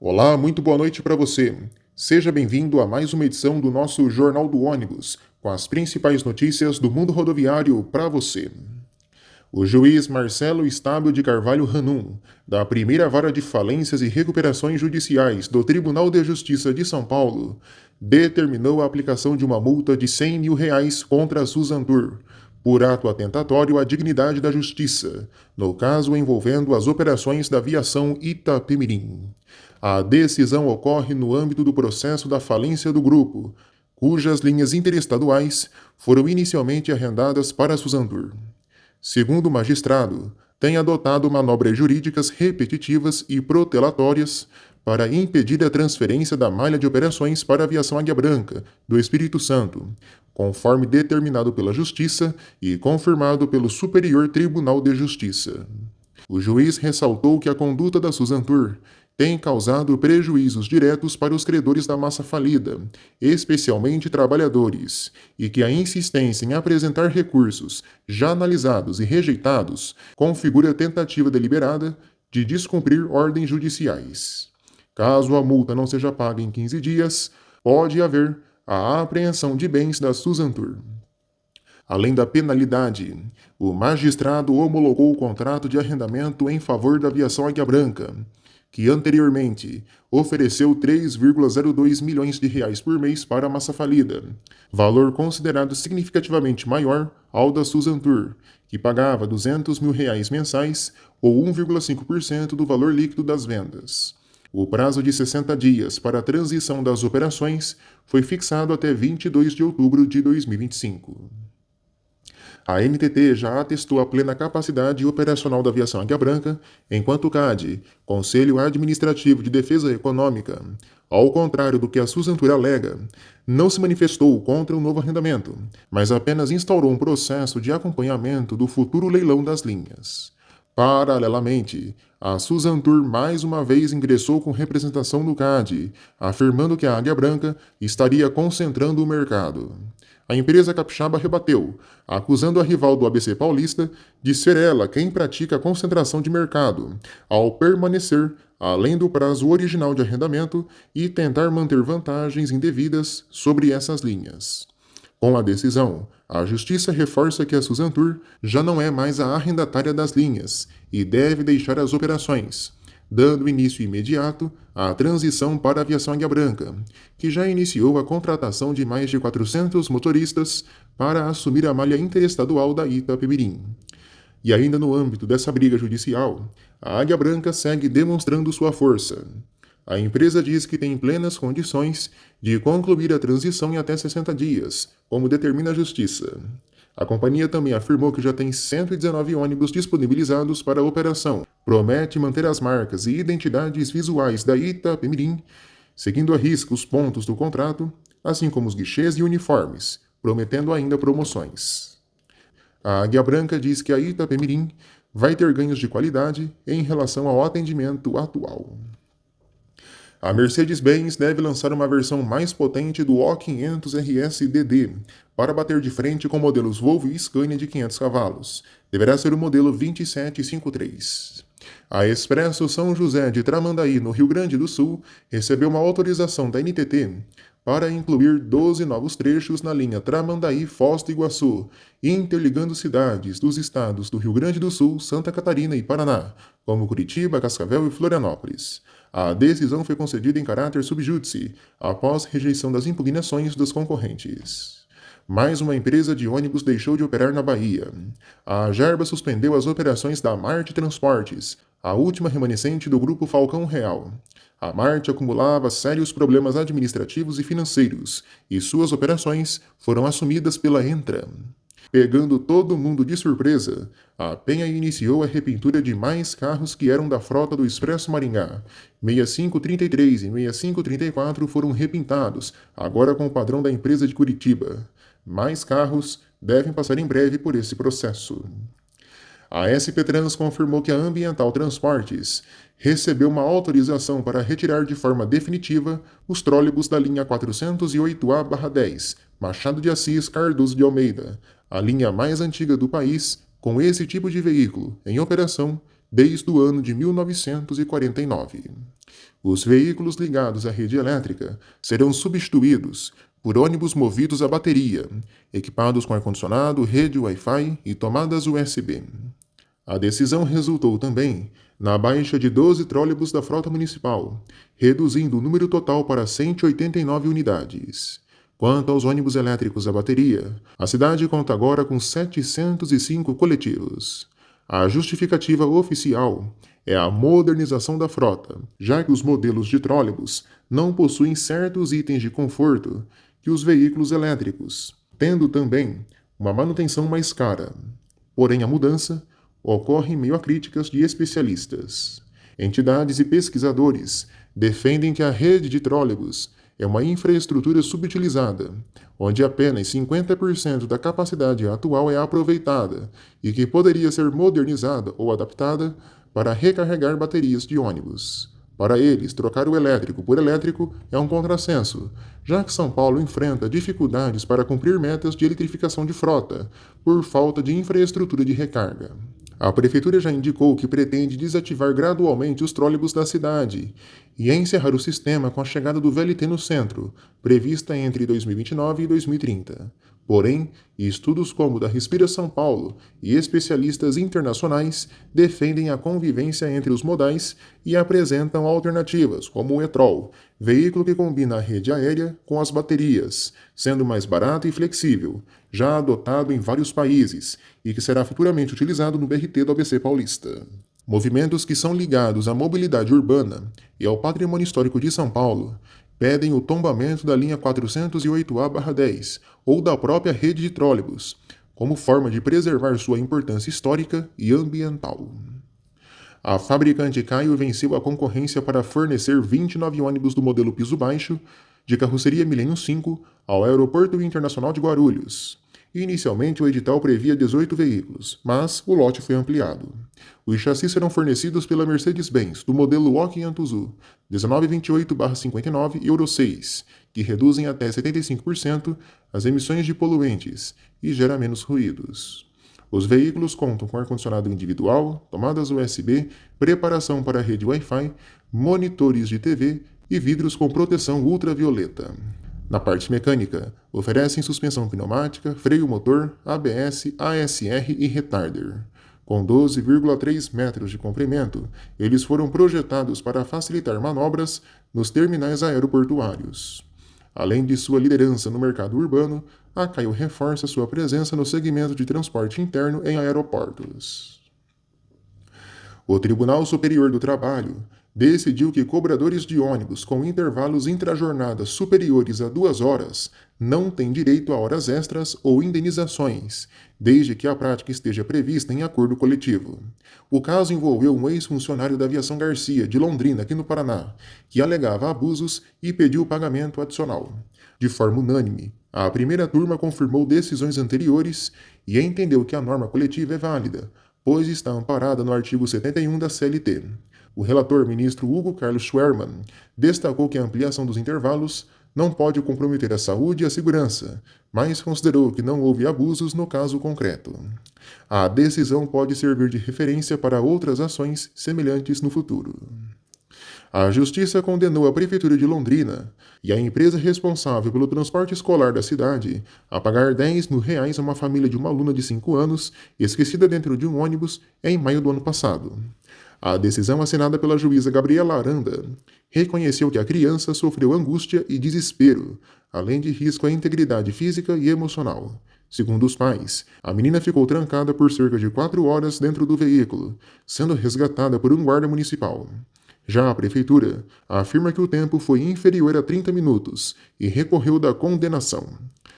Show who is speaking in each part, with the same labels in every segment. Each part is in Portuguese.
Speaker 1: Olá, muito boa noite para você. Seja bem-vindo a mais uma edição do nosso Jornal do Ônibus, com as principais notícias do mundo rodoviário para você. O juiz Marcelo Estábio de Carvalho Ranum, da Primeira Vara de Falências e Recuperações Judiciais do Tribunal de Justiça de São Paulo, determinou a aplicação de uma multa de R$ 100 mil contra a Suzantur, por ato atentatório à dignidade da justiça, no caso envolvendo as operações da aviação Itapemirim. A decisão ocorre no âmbito do processo da falência do grupo, cujas linhas interestaduais foram inicialmente arrendadas para a Suzantur. Segundo o magistrado, tem adotado manobras jurídicas repetitivas e protelatórias para impedir a transferência da malha de operações para a aviação Águia Branca, do Espírito Santo, conforme determinado pela Justiça e confirmado pelo Superior Tribunal de Justiça. O juiz ressaltou que a conduta da Suzantur tem causado prejuízos diretos para os credores da massa falida, especialmente trabalhadores, e que a insistência em apresentar recursos já analisados e rejeitados configura tentativa deliberada de descumprir ordens judiciais. Caso a multa não seja paga em 15 dias, pode haver a apreensão de bens da Suzantur. Além da penalidade, o magistrado homologou o contrato de arrendamento em favor da aviação Águia Branca, que anteriormente ofereceu R$ 3,02 milhões por mês para a massa falida, valor considerado significativamente maior ao da Suzantur, que pagava R$ 200 mil mensais ou 1,5% do valor líquido das vendas. O prazo de 60 dias para a transição das operações foi fixado até 22 de outubro de 2025. A NTT já atestou a plena capacidade operacional da aviação Águia Branca, enquanto o CAD, Conselho Administrativo de Defesa Econômica, ao contrário do que a Suzantur alega, não se manifestou contra o novo arrendamento, mas apenas instaurou um processo de acompanhamento do futuro leilão das linhas. Paralelamente, a Suzantur mais uma vez ingressou com representação no CAD, afirmando que a Águia Branca estaria concentrando o mercado. A empresa capixaba rebateu, acusando a rival do ABC Paulista de ser ela quem pratica a concentração de mercado, ao permanecer além do prazo original de arrendamento e tentar manter vantagens indevidas sobre essas linhas. Com a decisão, a Justiça reforça que a Suzantur já não é mais a arrendatária das linhas e deve deixar as operações, dando início imediato à transição para a aviação Águia Branca, que já iniciou a contratação de mais de 400 motoristas para assumir a malha interestadual da Itapemirim. E ainda no âmbito dessa briga judicial, a Águia Branca segue demonstrando sua força. A empresa diz que tem plenas condições de concluir a transição em até 60 dias, como determina a Justiça. A companhia também afirmou que já tem 119 ônibus disponibilizados para a operação. Promete manter as marcas e identidades visuais da Itapemirim, seguindo à risca os pontos do contrato, assim como os guichês e uniformes, prometendo ainda promoções. A Águia Branca diz que a Itapemirim vai ter ganhos de qualidade em relação ao atendimento atual. A Mercedes-Benz deve lançar uma versão mais potente do O500 RS-DD para bater de frente com modelos Volvo e Scania de 500 cavalos. Deverá ser o modelo 2753. A Expresso São José de Tramandaí, no Rio Grande do Sul, recebeu uma autorização da NTT para incluir 12 novos trechos na linha Tramandaí-Foz do Iguaçu, interligando cidades dos estados do Rio Grande do Sul, Santa Catarina e Paraná, como Curitiba, Cascavel e Florianópolis. A decisão foi concedida em caráter subjúdice, após rejeição das impugnações dos concorrentes. Mais uma empresa de ônibus deixou de operar na Bahia. A Gerba suspendeu as operações da Marte Transportes, a última remanescente do grupo Falcão Real. A Marte acumulava sérios problemas administrativos e financeiros, e suas operações foram assumidas pela Entra. Pegando todo mundo de surpresa, a Penha iniciou a repintura de mais carros que eram da frota do Expresso Maringá. 6533 e 6534 foram repintados, agora com o padrão da empresa de Curitiba. Mais carros devem passar em breve por esse processo. A SP Trans confirmou que a Ambiental Transportes recebeu uma autorização para retirar de forma definitiva os trólebus da linha 408A/10, Machado de Assis Cardoso de Almeida, a linha mais antiga do país com esse tipo de veículo em operação desde o ano de 1949. Os veículos ligados à rede elétrica serão substituídos por ônibus movidos a bateria, equipados com ar-condicionado, rede Wi-Fi e tomadas USB. A decisão resultou também na baixa de 12 trólebus da frota municipal, reduzindo o número total para 189 unidades. Quanto aos ônibus elétricos a bateria, a cidade conta agora com 705 coletivos. A justificativa oficial é a modernização da frota, já que os modelos de trólebus não possuem certos itens de conforto que os veículos elétricos, tendo também uma manutenção mais cara. Porém, a mudança ocorre em meio a críticas de especialistas. Entidades e pesquisadores defendem que a rede de trólebus é uma infraestrutura subutilizada, onde apenas 50% da capacidade atual é aproveitada e que poderia ser modernizada ou adaptada para recarregar baterias de ônibus. Para eles, trocar o elétrico por elétrico é um contrassenso, já que São Paulo enfrenta dificuldades para cumprir metas de eletrificação de frota, por falta de infraestrutura de recarga. A prefeitura já indicou que pretende desativar gradualmente os trólebus da cidade e encerrar o sistema com a chegada do VLT no centro, prevista entre 2029 e 2030. Porém, estudos como o da Respira São Paulo e especialistas internacionais defendem a convivência entre os modais e apresentam alternativas, como o e-Trol, veículo que combina a rede aérea com as baterias, sendo mais barato e flexível, já adotado em vários países e que será futuramente utilizado no BRT do ABC Paulista. Movimentos que são ligados à mobilidade urbana e ao patrimônio histórico de São Paulo pedem o tombamento da linha 408A/10 ou da própria rede de trólebus, como forma de preservar sua importância histórica e ambiental. A fabricante Caio venceu a concorrência para fornecer 29 ônibus do modelo piso baixo de carroceria Millennium 5 ao Aeroporto Internacional de Guarulhos. Inicialmente, o edital previa 18 veículos, mas o lote foi ampliado. Os chassis serão fornecidos pela Mercedes-Benz, do modelo Walk Antuzu 1928/59 Euro 6, que reduzem até 75% as emissões de poluentes e gera menos ruídos. Os veículos contam com ar-condicionado individual, tomadas USB, preparação para a rede Wi-Fi, monitores de TV e vidros com proteção ultravioleta. Na parte mecânica, oferecem suspensão pneumática, freio motor, ABS, ASR e retarder. Com 12,3 metros de comprimento, eles foram projetados para facilitar manobras nos terminais aeroportuários. Além de sua liderança no mercado urbano, a Caio reforça sua presença no segmento de transporte interno em aeroportos. O Tribunal Superior do Trabalho decidiu que cobradores de ônibus com intervalos intrajornadas superiores a 2 horas não têm direito a horas extras ou indenizações, desde que a prática esteja prevista em acordo coletivo. O caso envolveu um ex-funcionário da Aviação Garcia, de Londrina, aqui no Paraná, que alegava abusos e pediu pagamento adicional. De forma unânime, a primeira turma confirmou decisões anteriores e entendeu que a norma coletiva é válida, pois está amparada no artigo 71 da CLT. O relator, ministro Hugo Carlos Schwerman, destacou que a ampliação dos intervalos não pode comprometer a saúde e a segurança, mas considerou que não houve abusos no caso concreto. A decisão pode servir de referência para outras ações semelhantes no futuro. A Justiça condenou a Prefeitura de Londrina e a empresa responsável pelo transporte escolar da cidade a pagar R$10.000 a uma família de uma aluna de 5 anos esquecida dentro de um ônibus em maio do ano passado. A decisão assinada pela juíza Gabriela Aranda reconheceu que a criança sofreu angústia e desespero, além de risco à integridade física e emocional. Segundo os pais, a menina ficou trancada por cerca de 4 horas dentro do veículo, sendo resgatada por um guarda municipal. Já a prefeitura afirma que o tempo foi inferior a 30 minutos e recorreu da condenação.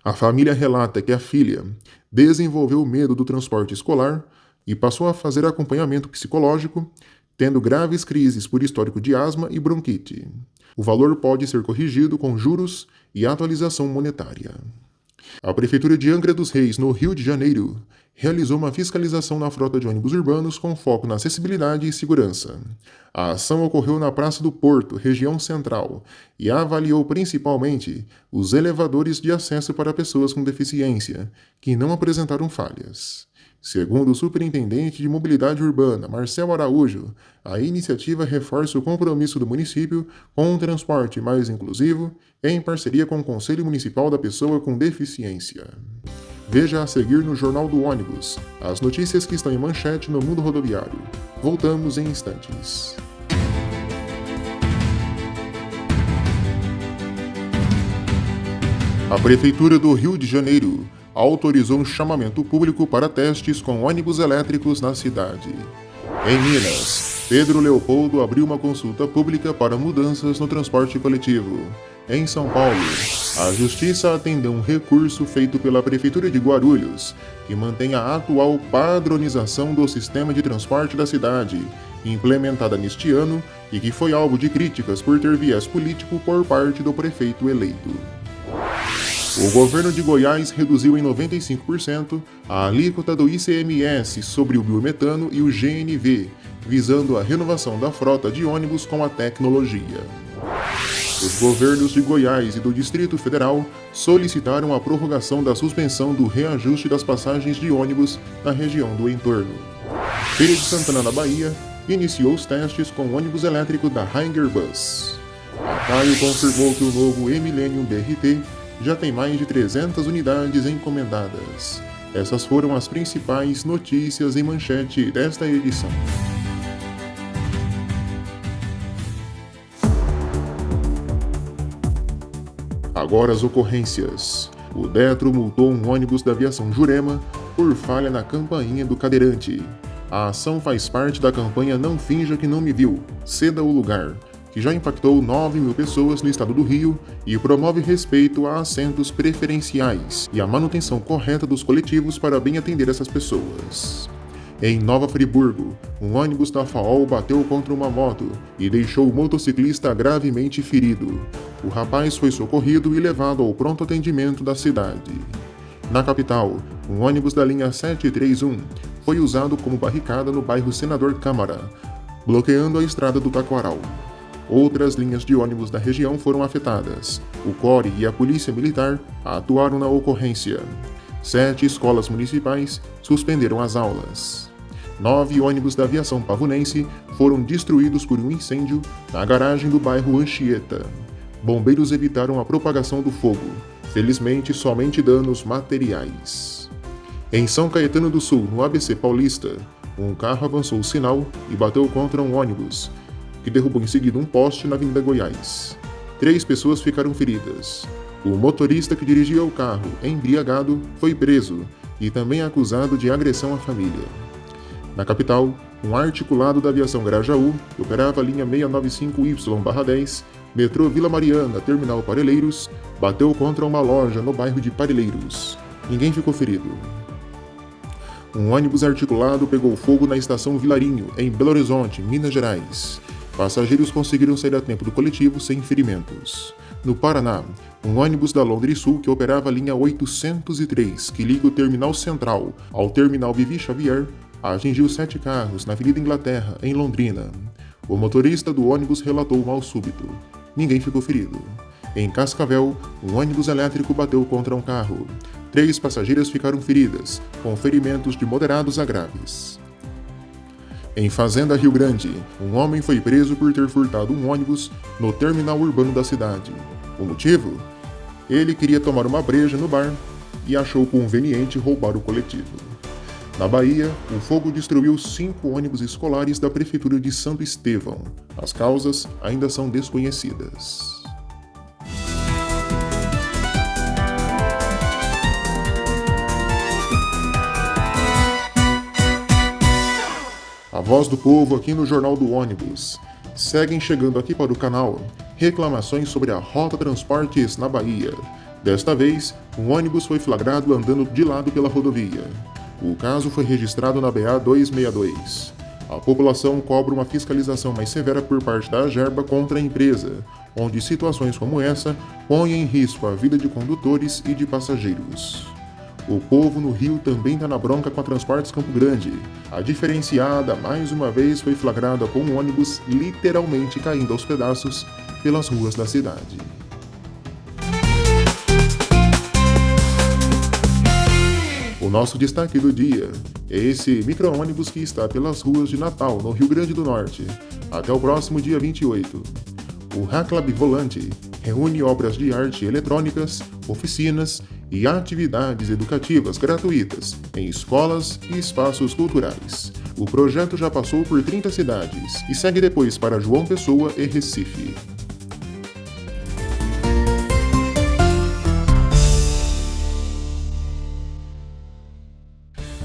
Speaker 1: A família relata que a filha desenvolveu medo do transporte escolar e passou a fazer acompanhamento psicológico, tendo graves crises por histórico de asma e bronquite. O valor pode ser corrigido com juros e atualização monetária. A Prefeitura de Angra dos Reis, no Rio de Janeiro, realizou uma fiscalização na frota de ônibus urbanos com foco na acessibilidade e segurança. A ação ocorreu na Praça do Porto, região central, e avaliou principalmente os elevadores de acesso para pessoas com deficiência, que não apresentaram falhas. Segundo o superintendente de mobilidade urbana, Marcelo Araújo, a iniciativa reforça o compromisso do município com um transporte mais inclusivo em parceria com o Conselho Municipal da Pessoa com Deficiência. Veja a seguir no Jornal do Ônibus as notícias que estão em manchete no mundo rodoviário. Voltamos em instantes. A Prefeitura do Rio de Janeiro autorizou um chamamento público para testes com ônibus elétricos na cidade. Em Minas, Pedro Leopoldo abriu uma consulta pública para mudanças no transporte coletivo. Em São Paulo, a Justiça atendeu um recurso feito pela Prefeitura de Guarulhos, que mantém a atual padronização do sistema de transporte da cidade, implementada neste ano e que foi alvo de críticas por ter viés político por parte do prefeito eleito. O governo de Goiás reduziu em 95% a alíquota do ICMS sobre o biometano e o GNV, visando a renovação da frota de ônibus com a tecnologia. Os governos de Goiás e do Distrito Federal solicitaram a prorrogação da suspensão do reajuste das passagens de ônibus na região do entorno. Feira de Santana, na Bahia, iniciou os testes com o ônibus elétrico da Ranger Bus. A Caio confirmou que o novo E-Millennium BRT já tem mais de 300 unidades encomendadas. Essas foram as principais notícias em manchete desta edição. Agora as ocorrências. O Detro multou um ônibus da aviação Jurema por falha na campainha do cadeirante. A ação faz parte da campanha Não Finja que Não Me Viu, Ceda o Lugar, que já impactou 9.000 pessoas no estado do Rio e promove respeito a assentos preferenciais e a manutenção correta dos coletivos para bem atender essas pessoas. Em Nova Friburgo, um ônibus da FAOL bateu contra uma moto e deixou o motociclista gravemente ferido. O rapaz foi socorrido e levado ao pronto atendimento da cidade. Na capital, um ônibus da linha 731 foi usado como barricada no bairro Senador Câmara, bloqueando a estrada do Taquaral. Outras linhas de ônibus da região foram afetadas. O CORE e a Polícia Militar atuaram na ocorrência. 7 escolas municipais suspenderam as aulas. 9 ônibus da aviação pavunense foram destruídos por um incêndio na garagem do bairro Anchieta. Bombeiros evitaram a propagação do fogo. Felizmente, somente danos materiais. Em São Caetano do Sul, no ABC Paulista, um carro avançou o sinal e bateu contra um ônibus, que derrubou em seguida um poste na Avenida Goiás. 3 pessoas ficaram feridas. O motorista que dirigia o carro, embriagado, foi preso e também acusado de agressão à família. Na capital, um articulado da aviação Grajaú, que operava a linha 695Y/10, metrô Vila Mariana, terminal Parelheiros, bateu contra uma loja no bairro de Parelheiros. Ninguém ficou ferido. Um ônibus articulado pegou fogo na estação Vilarinho, em Belo Horizonte, Minas Gerais. Passageiros conseguiram sair a tempo do coletivo sem ferimentos. No Paraná, um ônibus da Londres Sul que operava a linha 803, que liga o Terminal Central ao Terminal Vivi Xavier, atingiu 7 carros na Avenida Inglaterra, em Londrina. O motorista do ônibus relatou mal súbito. Ninguém ficou ferido. Em Cascavel, um ônibus elétrico bateu contra um carro. 3 passageiras ficaram feridas, com ferimentos de moderados a graves. Em Fazenda Rio Grande, um homem foi preso por ter furtado um ônibus no terminal urbano da cidade. O motivo? Ele queria tomar uma breja no bar e achou conveniente roubar o coletivo. Na Bahia, o fogo destruiu 5 ônibus escolares da Prefeitura de Santo Estevão. As causas ainda são desconhecidas. A voz do povo aqui no Jornal do Ônibus. Seguem chegando aqui para o canal reclamações sobre a Rota Transportes na Bahia. Desta vez, um ônibus foi flagrado andando de lado pela rodovia. O caso foi registrado na BA 262. A população cobra uma fiscalização mais severa por parte da Agerba contra a empresa, onde situações como essa põem em risco a vida de condutores e de passageiros. O povo no Rio também está na bronca com a Transportes Campo Grande. A diferenciada, mais uma vez, foi flagrada com um ônibus literalmente caindo aos pedaços pelas ruas da cidade. O O nosso destaque do dia é esse micro-ônibus que está pelas ruas de Natal, no Rio Grande do Norte, até o próximo dia 28. O Hacklab Volante reúne obras de arte eletrônicas, oficinas e atividades educativas gratuitas em escolas e espaços culturais. O projeto já passou por 30 cidades e segue depois para João Pessoa e Recife.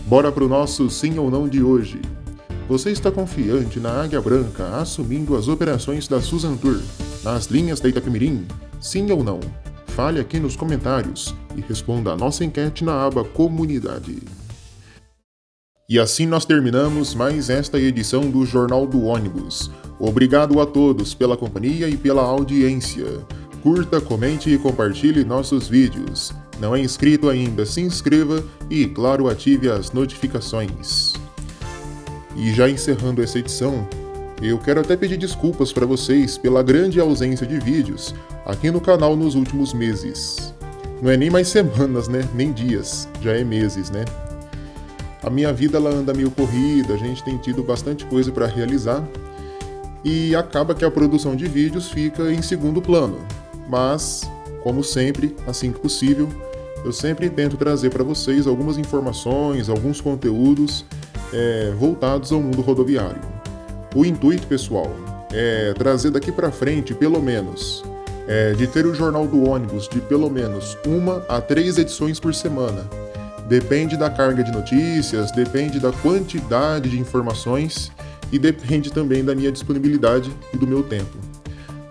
Speaker 1: Bora pro nosso sim ou não de hoje. Você está confiante na Águia Branca assumindo as operações da Suzantur nas linhas da Itapemirim? Sim ou não? Fale aqui nos comentários e responda a nossa enquete na aba Comunidade. E assim nós terminamos mais esta edição do Jornal do Ônibus. Obrigado a todos pela companhia e pela audiência. Curta, comente e compartilhe nossos vídeos. Não é inscrito ainda, se inscreva e, claro, ative as notificações. E já encerrando essa edição, eu quero até pedir desculpas para vocês pela grande ausência de vídeos aqui no canal nos últimos meses. Não é nem mais semanas, né? Nem dias, já é meses, né? A minha vida ela anda meio corrida, a gente tem tido bastante coisa para realizar e acaba que a produção de vídeos fica em segundo plano. Mas, como sempre, assim que possível, eu sempre tento trazer para vocês algumas informações, alguns conteúdos voltados ao mundo rodoviário. O intuito, pessoal, é trazer daqui para frente, pelo menos, de ter o Jornal do Ônibus de pelo menos 1 a 3 edições por semana. Depende da carga de notícias, depende da quantidade de informações e depende também da minha disponibilidade e do meu tempo.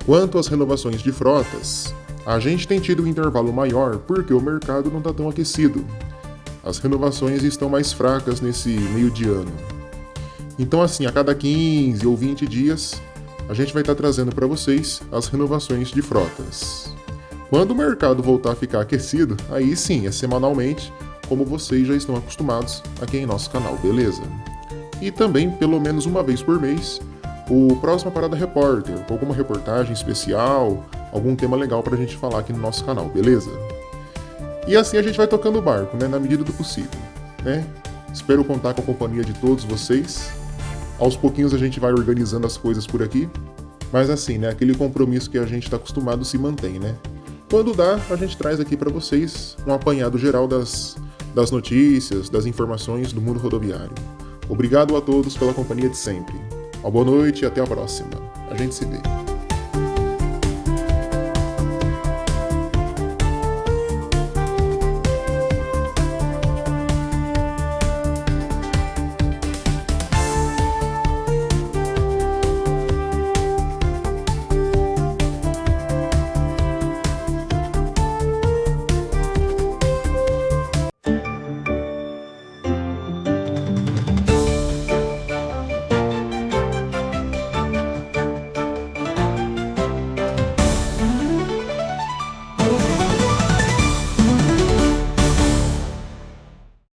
Speaker 1: Quanto às renovações de frotas, a gente tem tido um intervalo maior porque o mercado não está tão aquecido. As renovações estão mais fracas nesse meio de ano. Então assim, a cada 15 ou 20 dias, a gente vai estar trazendo para vocês as renovações de frotas. Quando o mercado voltar a ficar aquecido, aí sim, é semanalmente, como vocês já estão acostumados aqui em nosso canal, beleza? E também, pelo menos uma vez por mês, o Próxima Parada Repórter, com alguma reportagem especial, algum tema legal pra gente falar aqui no nosso canal, beleza? E assim a gente vai tocando o barco, né, na medida do possível, né? Espero contar com a companhia de todos vocês. Aos pouquinhos a gente vai organizando as coisas por aqui, mas assim, né, aquele compromisso que a gente tá acostumado se mantém, né? Quando dá, a gente traz aqui pra vocês um apanhado geral das notícias, das informações do mundo rodoviário. Obrigado a todos pela companhia de sempre. Uma boa noite e até a próxima. A gente se vê.